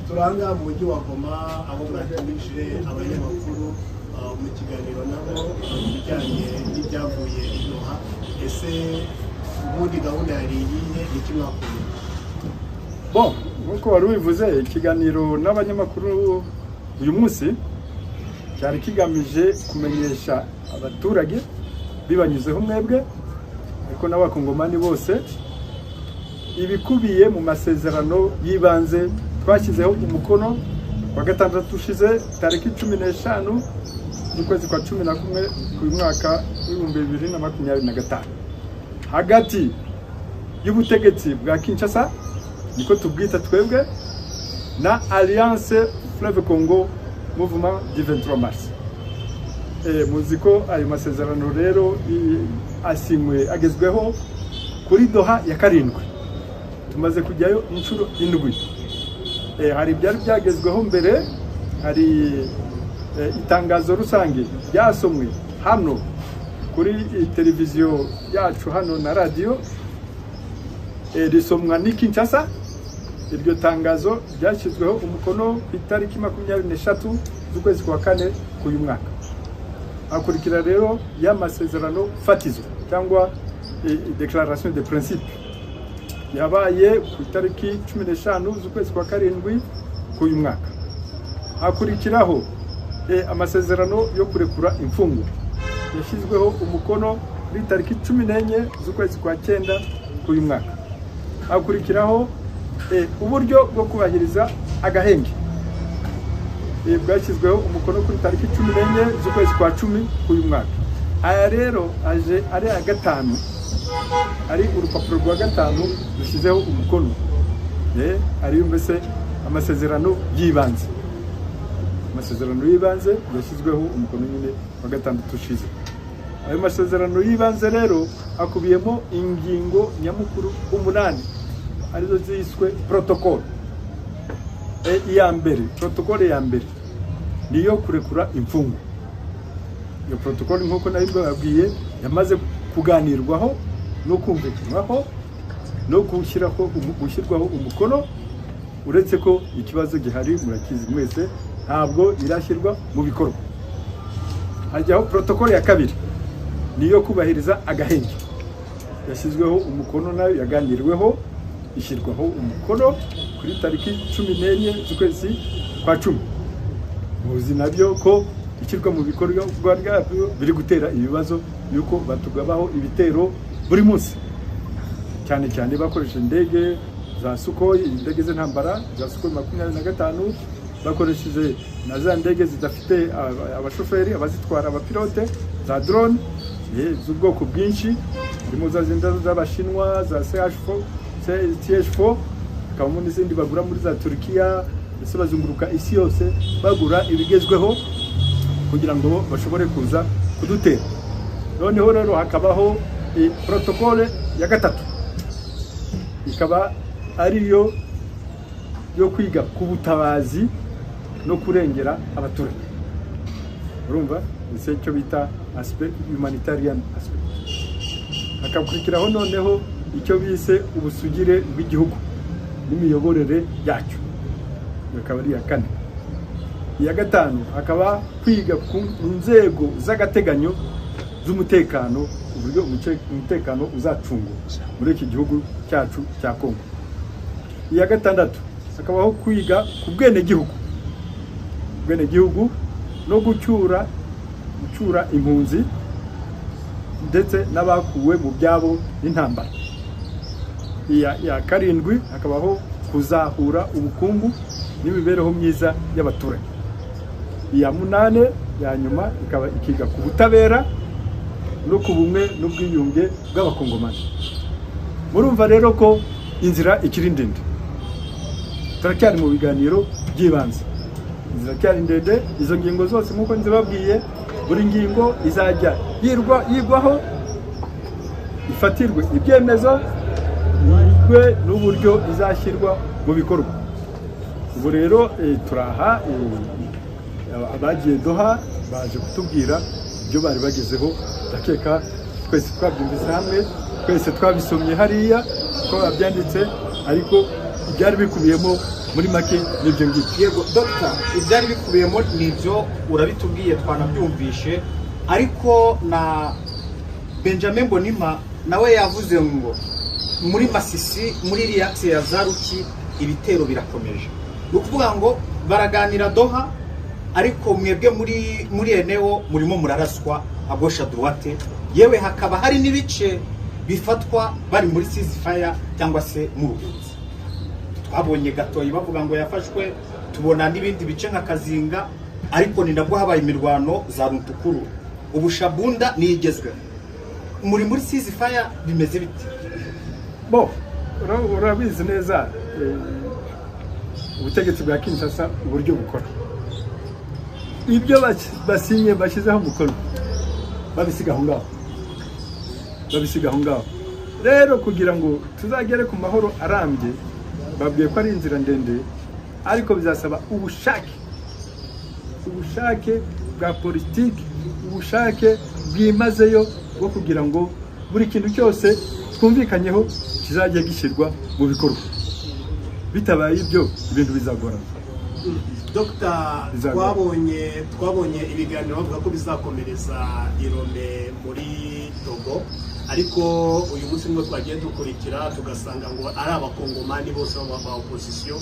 turanga mu mujyi wa Goma aho mwatumije abanyamakuru mu kiganiro nabo bijyanye n'ibyavuye inoha. Ese ubundi gahunda yari iyihe n'iki mwakoze? Bon, nkuko wari ubivuze, ikiganiro n'abanyamakuru uyu munsi cyari kigamije kumenyesha abaturage bibanyuzeho mwebwe ariko n'abakongomani bose ibikubiye mu masezerano yibanze twashyizeho umukono wa gatandatu ushize tariki 15 z'ukwezi kwa 11 ku mwaka wa 2025 hagati y'ubutegetsi bwa Kinshasa, niko tubwita twebwe, na Alliance Fleuve Congo Mouvement du 23 Mars. Muziko ayo masezerano rero asinywe agezweho kuri Doha ya karindwi. Tumaze kujyayo inshuro indwi. Hari byari byagezweho mbere, hari itangazo rusange ryasomwe hano kuri televiziyo yacu hano na radio, risomwa ni Kinshasa. Iryo tangazo ryashyizweho umukono ku itariki 23 z'ukwezi kwa 4 k'uyu mwaka. Hakurikira rero y'amasezerano fatizo cyangwa declaration de principe yabaye ku itariki 15 z'ukwezi kwa 7 k'uyu mwaka. Hakurikiraho amasezerano yo kurekura imfungwa yashyizweho umukono kuri tariki 14 z'ukwezi kwa 9 k'uyu mwaka. Hakurikiraho uburyo bwo kubahiriza agahenge bwashyizweho umukono kuri tariki 14 z'ukwezi kwa 10 k'uyu mwaka. Aya rero aje ari ya gatanu, ari urupapuro rwa gatanu rushyizeho umukono, ari mbese amasezerano yibanze. Amasezerano yibanze yashyizweho umukono nyine wa gatandatu ushize. Ayo masezerano yibanze rero akubiyemo ingingo nyamukuru 8 arizo ziswe protocole ya mbere. Protocole ya mbere niyo kurekura imfungwa. Iyo protocole nk'uko nari babwiye yamaze kuganirwaho no kumvikanwaho no gushyirwaho umukono, uretse ko ikibazo gihari murakizi mwese, ntabwo irashyirwa mu bikorwa. Hajyaho protocole ya kabiri niyo kubahiriza agahenge, yashyizweho umukono nayo yaganirweho, ishyirwaho umukono kuri tariki 14 z'ukwezi kwa 10. Muzi nabyo ko ikirwa mu bikorwa bwabyo biri gutera ibibazo yuko batugabaho ibitero buri munsi, cyane cyane bakoresha indege za Sukhoi, indege z'intambara za Sukhoi 25, bakoresheje na za ndege zidafite abashoferi abazitwara abapilote za drone z'ubwoko bwinshi, harimo za zinda z'abashinwa za CH4, kabamo n'izindi bagura muri za Turkiya, ese bazunguruka isi yose bagura ibigezweho kugira ngo bashobore kuza kudutera. Noneho rero hakabaho protocole ya gatatu, ikaba ariyo yo kwiga ku butabazi no kurengera abaturage. Urumva ese cyo bita aspect humanitarian aspect. Hakakurikiraho noneho icyo bise ubusugire bw'igihugu n'imiyoborere yacyo, akaba ari ya kane. Iya gatanu akaba kwiga ku nzego z'agateganyo z'umutekano, uburyo umutekano uzacungwa muri iki gihugu cyacu cya Kongo. Iya gatandatu akabaho kwiga ku bwenegihugu no gucyura impunzi ndetse n'abakuwe mu byabo n'intambara. Iya karindwi akabaho kuzahura ubukungu n'imibereho myiza y'abaturage. Iya munane ya nyuma ikaba ikiga ku butabera no ku bumwe n'ubwiyunge bw'abakongomani. Murumva rero ko inzira ikiri ndende, turacyari mu biganiro by'ibanze, inzira cyari ndende. Izo ngingo zose nk'uko nzibabwiye, buri ngingo izajya yigwaho, ifatirwe ibyemezo, yigwe n'uburyo izashyirwa mu bikorwa. Ubu rero turaha abagiye Doha baje kutubwira ibyo bari bagezeho. Ndakeka twese twabyumvise hamwe, twese twabisomye hariya ko babyanditse, ariko byari bikubiyemo muri make n'ibyo ngibyo. Yego Dr. ibyari bikubiyemo nibyo urabitubwiye twanabyumvishe, ariko na Benjamin Mbonimpa nawe yavuze ngo muri Masisi muri reaction ya Zaruki ibitero birakomeje. Ni ukuvuga ngo baraganira Doha, ariko mwebwe muri eneo murimo muraraswa agosha droite, yewe hakaba hari n'ibice bifatwa bari muri ceasefire cyangwa se mu rubuzi. Twabonye Gatoyi bavuga ngo yafashwe, tubona n'ibindi bice nka Kazinga, ariko ni nabwo habaye imirwano za Runtukuru. Ubu Shabunda niyigezwe muri ceasefire bimeze biti? Bo urabizi neza ubutegetsi bwa Kinshasa uburyo bukora, ibyo basinye bashyizeho umukono babisiga aho ngaho. Rero kugira ngo tuzagere ku mahoro arambye, babwiye ko ari inzira ndende, ariko bizasaba ubushake bwa politiki, ubushake bwimazeyo bwo kugira ngo buri kintu cyose twumvikanyeho kizajya gishyirwa mu bikorwa. Bitabaye ibyo ibintu bizagorana. Dr. twabonye ibiganiro bavuga ko bizakomereza Irome muri Togo, ariko uyu munsi nibwo twagiye dukurikira tugasanga ngo ari abakongomani bose ba opposition.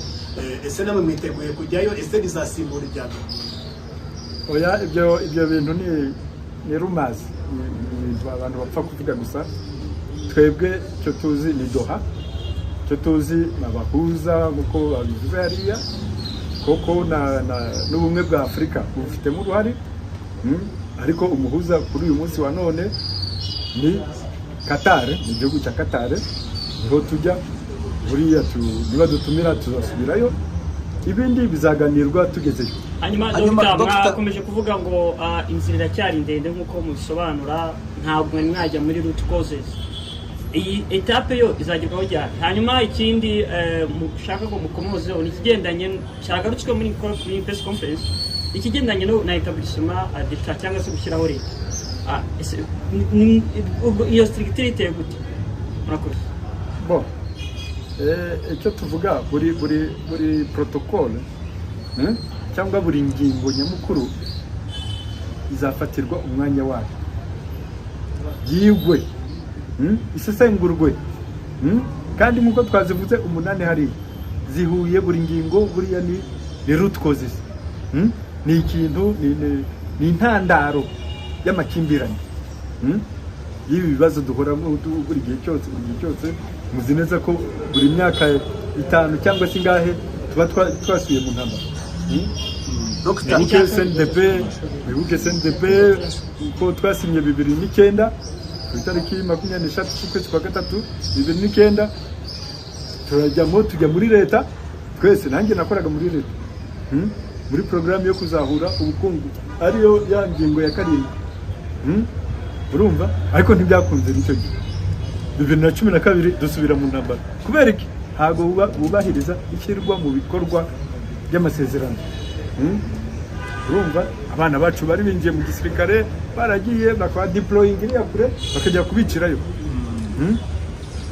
Ese namwe mwiteguye kujyayo? Ese bizasimbura ibyago? Oya, ibyo bintu ni rumazi, abantu bapfa kuvuga gusa. Twebwe cyo tuzi ni Doha, cyo tuzi nabahuza uko babivuze hariya, koko n'ubumwe bwa Afurika bufitemo uruhare, ariko umuhuza kuri uyu munsi wa none ni Qatar, ni igihugu cya Qatar, niho tujya. Buriya niba dutumira tuzasubirayo, ibindi bizaganirwa tugezeyo. Hanyuma Dr. mwakomeje kuvuga ngo inzira iracyari ndende nk'uko mubisobanura, ntabwo mwajya muri root causes. Iyi etape yo izagerwaho ryari? Hanyuma ikindi mushaka ko mukomozeho ni ikigendanye cyagarutswe muri press conference, ikigendanye na etablissement d'etat cyangwa se gushyiraho leta. Iyo structure gute? Murakoze. Bon, icyo tuvuga buri protocol cyangwa buri ngingo nyamukuru izafatirwa umwanya wayo, yigwe isesengurwe, kandi nk'uko twazivuze 8 hari zihuye buri ngingo. Buriya ni root causes, ni ikintu ni intandaro y'amakimbirane y'ibi bibazo duhoramo buri gihe cyose. Muzi neza ko buri myaka 5 cyangwa se ingahe tuba twasuye mu ntambara. Dr. SNDP ko twasinye 2009 ku itariki 23 z'ukwezi kwa gatatu 2009, tujya muri leta twese. Nanjye nakoraga muri leta muri programme yo kuzahura ubukungu, ariyo ya ngingo ya 7. Urumva, ariko ntibyakunze nicyo gihe 2012 dusubira mu ntambara. Kubera iki? Ntabwo bubahiriza ishyirwa mu bikorwa by'amasezerano. Urumva, abana bacu bari binjiye mu gisirikare, baragiye bakaba deploying iriya kure, bakajya kubicirayo.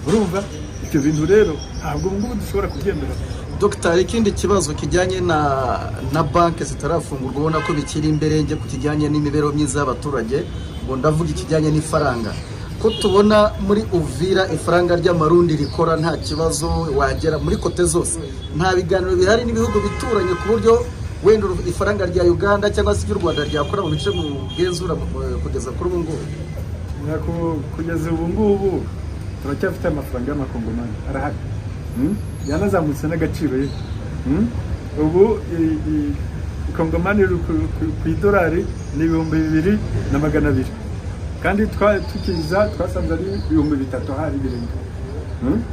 Urumva, ibyo bintu rero ntabwo ngubu dushobora kubyemera. Dr. ikindi kibazo kijyanye na banki zitarafungurwa, ubona ko bikiri imbere njye ku kijyanye n'imibereho myiza y'abaturage, ngo ndavuga ikijyanye n'ifaranga, ko tubona muri Uvira ifaranga ry'amarundi rikora nta kibazo, wagera muri kote zose nta biganiro bihari n'ibihugu bituranye, ku buryo wenda ifaranga rya Uganda cyangwa se ry'u Rwanda ryakora mu bice mu genzura kugeza kuri ubu ngubu. Kugeza ubu ngubu turacyafite amafaranga y'amakongomani arahari, yanazamutse n'agaciro ye. Ubu ikongomani ku idolari ni 2,200, kandi tukiza twasanze ari 3,000 hari birenga.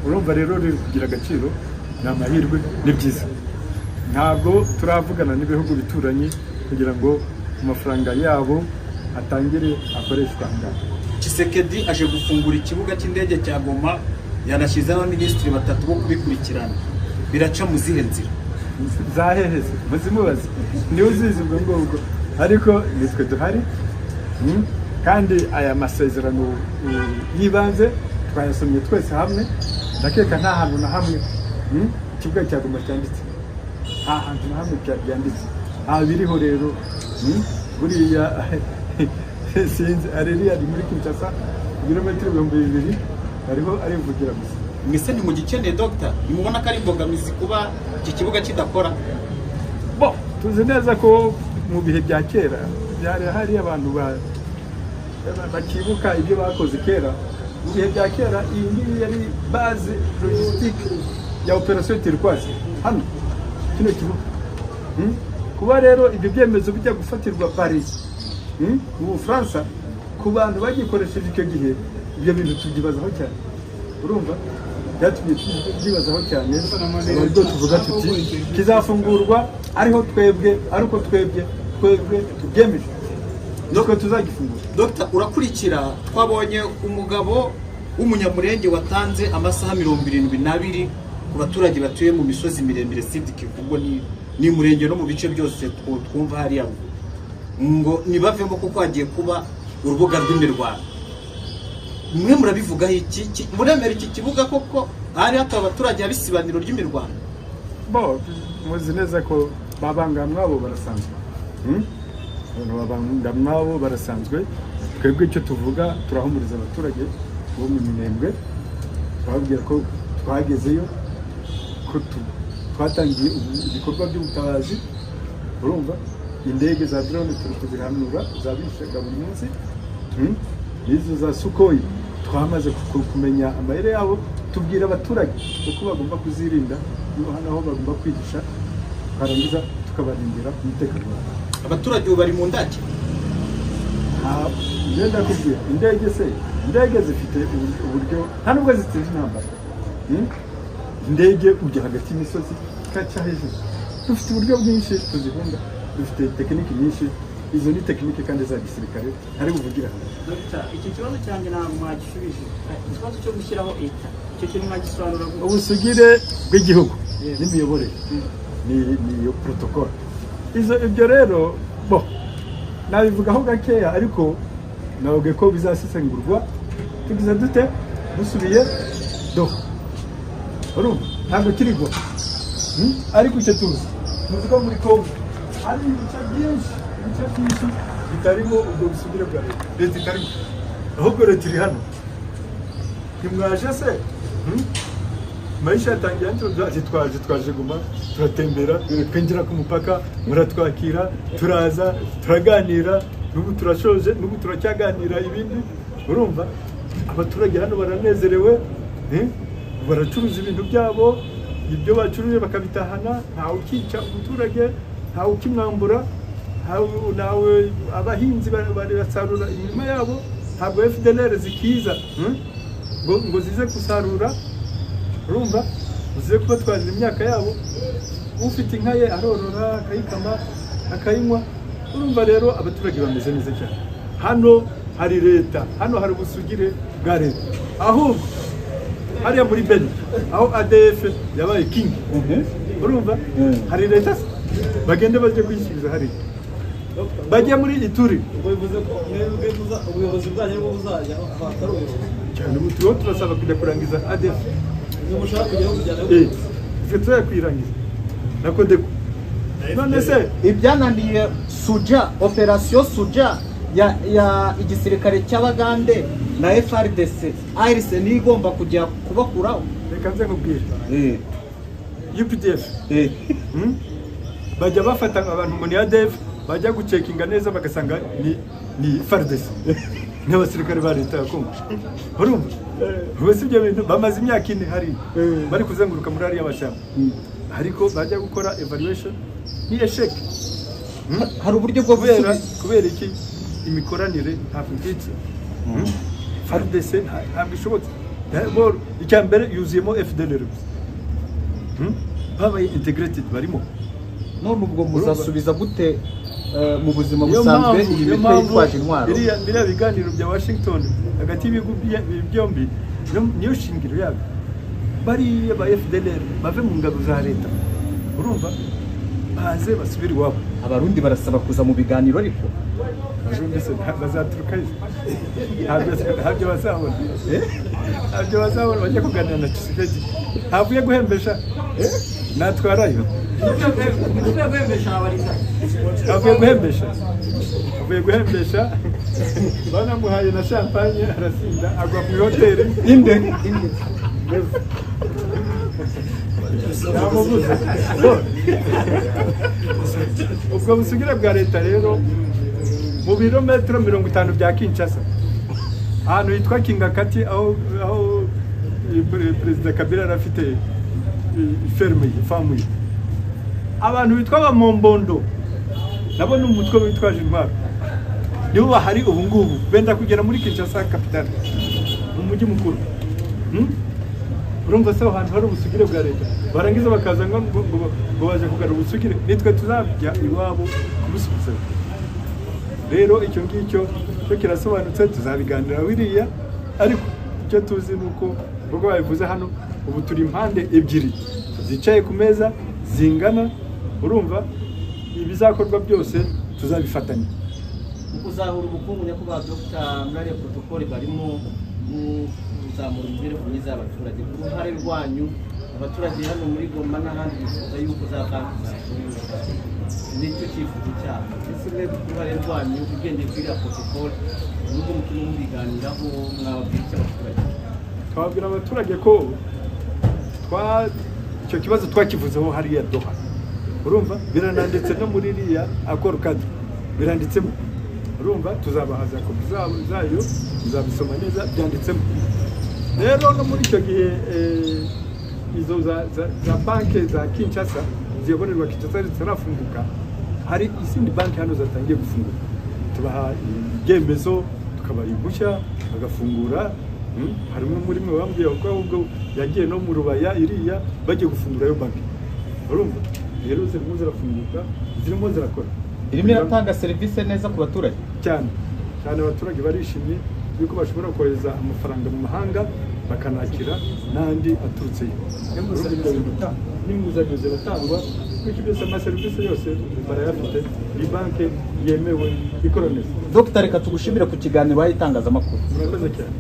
Urumva rero riri kugira agaciro, ni amahirwe, ni byiza. Ntabwo turavugana n'ibihugu bituranye kugira ngo amafaranga yabo atangire akoreshwa ngaho. Tshisekedi aje gufungura ikibuga cy'indege cya Goma, yanashyizeho abaminisitiri 3 bo kubikurikirana. Biraca mu zihe nzira? Zaheheze muzimubaze, niwe uzizi ubwo ngubwo, ariko nitwe duhari. Kandi aya masezerano yibanze twayasomye twese hamwe, ndakeka nta hantu na hamwe ikibuga cya Goma cyanditse. nta hantu na hamwe byanditse biriho rero buriya sinzi areriya ari muri Kinshasa ibirometero 2000 ariho arivugira gusa. mwese ntimugikeneye Dr. nimubona ko ari imbogamizi kuba iki kibuga kidakora? Tuzi neza ko mu bihe bya kera byari hari abantu bakibuka ibyo bakoze kera. Mu bihe bya kera iyi ngiyi yari base logistique ya operation turquoise hano kino kibuga. Kuba rero ibyo byemezo bijya gufatirwa Paris mu Bufaransa ku bantu bagikoresheje icyo gihe, ibyo bintu tubyibazaho cyane. Urumva byatumye tubyibazaho cyane, nubwo tuvuga tuti kizafungurwa ariko twebwe tubyemeje nuko tuzagifungura. Dr. urakurikira, twabonye umugabo w'umunyamurenge watanze amasaha 72 ku baturage batuye mu misozi miremire Sud-Kivu, ni murenge no mu bice byose twumva hariya ngo nibavemo kuko hagiye kuba urubuga rw'imirwano. Mwe murabivugaho iki? Muremera iki kibuga koko hari hata abaturage abisibaniro ry'imirwano? Muzi neza ko babangamwabo barasanzwe. Babangamwabo barasanzwe. Twebwe icyo tuvuga turahumuriza abaturage bo mu Minembwe, twababwira ko twagezeyo, ko twatangiye ibikorwa by'ubutabazi. Urumva indege za drone turi kuzihanura zabishaga buri munsi, izo za Sukhoi twamaze kumenya amayere yabo, tubwira abaturage uko bagomba kuzirinda, hano aho bagomba kwigisha, karangiza tukabarindira umutekano wabo. Abaturage bari mu ndake ngenda kubwira indege zifite uburyo nta nubwo ziteza intambara. Indege ujya hagati y'imisozi kaca hejuru, dufite uburyo bwinshi tuzihunga, dufite tekiniki nyinshi. Izo ni tekinike kandi za gisirikare ari buvugira. Dr. iki kibazo cyanjye ntabwo mwagishubije, ikibazo cyo gushyiraho ETA icyo kintu mwagisobanura gute? Ubusugire bw'igihugu n'imiyoborere ni iyo protocol. Ibyo rero nabivugaho gakeya, ariko nababwiye ko bizasesengurwa tugize dute dusubiye urumva ntabwo kirigwa. Ariko icyo tuzi ko muri Congo hari ibice byinshi bitarimo ubwo busugire bwa leta itarimo, ahubwo leta iri hano. Ntimwaje se maisha yatangiye twaje guma turatembera, twinjira ku mupaka, muratwakira, turaza turaganira, n'ubu turashoje, n'ubu turacyaganira ibindi. Urumva abaturage hano baranezerewe, baracuruza ibintu byabo, ibyo bacuruje bakabitahana, ntawe ukica umuturage, ntawe ukimwambura, nawe abahinzi barasarura imirima yabo, ntabwo FDLR zikiza ngo zize gusarura. Urumva uzize kubatwarira imyaka yabo, ufite inka ye arorora akayikama akayinywa. Urumva rero abaturage bameze neza cyane. Hano hari leta, hano hari ubusugire bwa leta. Ahubwo hariya muri Beni aho ADF yabaye king, urumva hari leta bagende baje kwishyiriza hariya, bajya muri Ituri. bivuze ko ubuyobozi bwanyu bwo buzajya cyane. Ubu turiho turasaba kujya kurangiza ADF. mushaka kujyaho kujyana twe kuyirangiza nako ndeko. None se ibyananiye Suja, operation Suja ya igisirikare cy'Abagande na FRDC, ARC ni igomba kujya kubakuraho. reka nze nkubwire, UPDF bajya bafata abantu ngo ni ADF, bajya gucekinga neza bagasanga ni FARDC n'abasirikare ba leta ya Kongo. Urumva bose ibyo bintu bamaze imyaka 4 hari bari kuzenguruka muri ariya bashamba, ariko bajya gukora evaluation ni eshek. Hari uburyo bwo kubera iki imikoranire ntabwo ndetse FARDC ntabwo ishobotse. Icya mbere yuzuyemo FDLR, babaye integrated barimo. none ubwo muzasubiza gute mu buzima busanzwe iyi mitwe yitwaje intwaro? Biriya biganiro bya Washington hagati y'ibihugu byombi niyo shingiro yabo. Bariya ba FDLR bave mu ngabo za leta, urumva baze basubire iwabo. Abarundi barasaba kuza mu biganiro, ariko Abarundi se bazaturuka ntabyo bazabona. abyo bazabona bajya kuganira na Tshisekedi havuye guhembesha natwarayo avuye guhembesha banamuhaye na champagne arasinda agwa mu hoteli inde ubwo busugire bwa leta rero mu birometero 50 bya Kinshasa ahantu hitwa Kingakati aho Perezida Kabila arafite ferme ifamu ye abantu bitwa Bamombondo nabo n'umutwe witwaje intwaro nibo bahari ubu ngubu benda kugera muri Kinshasa capital mu mujyi mukuru urumva se ahantu hari ubusugire bwa leta barangiza bakaza ngo baje kugarura ubusugire nitwe tuzabya iwabo kubusubiza rero icyo ngicyo cyo kirasobanutse tuzabiganira wiriya ariko icyo tuzi nuko ubwo babivuze hano ubu turi impande ebyiri zicaye ku meza zingana urumva ibizakorwa byose tuzabifatanya kuzahura ubukungu nyakubahwa Dr. Murariya protocole barimo kuzamura imibereho myiza y'abaturage ku ruhare rwanyu abaturage hano muri Goma n'ahandi bifuza yuko za banki zafunguka nicyo cyifuzo cyabo ese mwebwe ku ruhare rwanyu ugendeye kuri iriya protocole nubwo mukiri mubiganiraho mwababwira icyo abaturage twabwira abaturage ko icyo kibazo twakivuzeho hariya Doha urumva birananditse no muri iriya akora kadri biranditsemo urumva tuzabahaza ko zayo tuzabisoma neza byanditsemo rero no muri icyo gihe izo za banki za Kinshasa ziyoborerwa Kinshasa zitarafunguka hari izindi banki hano zatangiye gufunguka tubaha ibyemezo tukabaha impushya bagafungura harimo muri mwe bambwiye ko ahubwo yagiye no mu Rubaya iriya bagiye gufungura yo banki urumva rero zirimo zirafunguka zirimo zirakora irimo iratanga serivisi neza ku baturage cyane abaturage barishimye yuko bashobora kohereza amafaranga mu mahanga bakanakira n'andi aturutseyo n'inguzanyo ziratangwa bityo byose amaserivisi yose barayafite iyi banki yemewe ikora neza Dr. reka tugushimire ku kiganiro wayitangazamakuru murakoze cyane